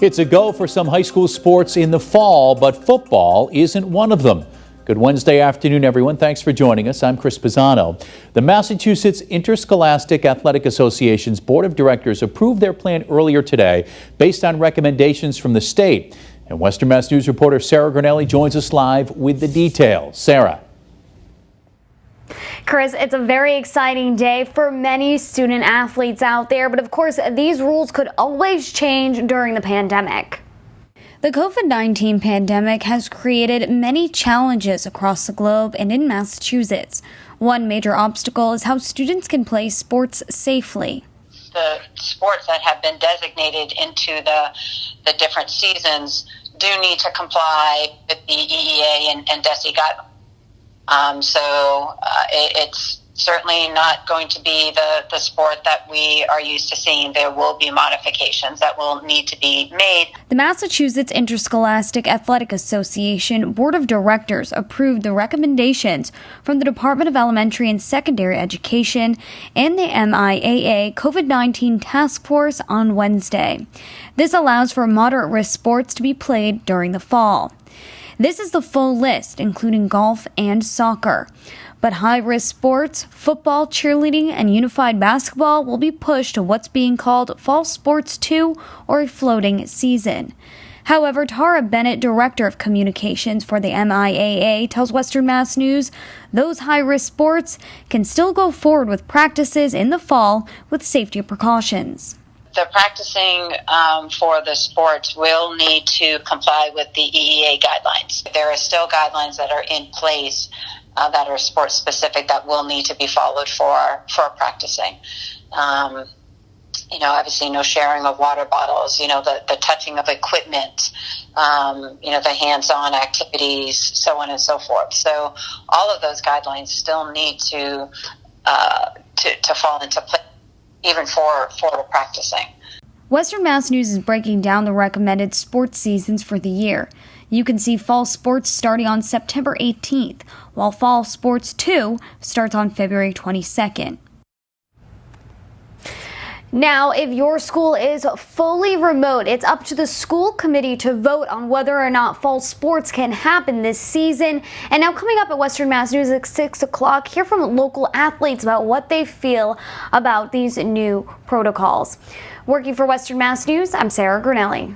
It's a go for some high school sports in the fall, but football isn't one of them. Good Wednesday afternoon, everyone. Thanks for joining us. I'm Chris Pisano. The Massachusetts Interscholastic Athletic Association's Board of Directors approved their plan earlier today based on recommendations from the state. And Western Mass News reporter Sarah Granelli joins us live with the details. Sarah. Chris, it's a very exciting day for many student athletes out there, but of course, these rules could always change during the pandemic. The COVID-19 pandemic has created many challenges across the globe and in Massachusetts. One major obstacle is how students can play sports safely. The sports that have been designated into the different seasons do need to comply with the EEA and DESI guidelines. It's certainly not going to be the sport that we are used to seeing. There will be modifications that will need to be made. The Massachusetts Interscholastic Athletic Association Board of Directors approved the recommendations from the Department of Elementary and Secondary Education and the MIAA COVID-19 Task Force on Wednesday. This allows for moderate-risk sports to be played during the fall. This is the full list, including golf and soccer. But high-risk sports, football, cheerleading, and unified basketball will be pushed to what's being called Fall Sports 2 or a floating season. However, Tara Bennett, Director of Communications for the MIAA, tells Western Mass News those high-risk sports can still go forward with practices in the fall with safety precautions. The practicing for the sports will need to comply with the EEA guidelines. There are still guidelines that are in place that are sports specific that will need to be followed for practicing. Obviously no sharing of water bottles, the touching of equipment, the hands-on activities, so on and so forth. So all of those guidelines still need to fall into place, even for the practicing. Western Mass News is breaking down the recommended sports seasons for the year. You can see fall sports starting on September 18th, while fall sports 2 starts on February 22nd. Now, if your school is fully remote, it's up to the school committee to vote on whether or not fall sports can happen this season. And now coming up at Western Mass News at 6 o'clock, hear from local athletes about what they feel about these new protocols. Working for Western Mass News, I'm Sarah Granelli.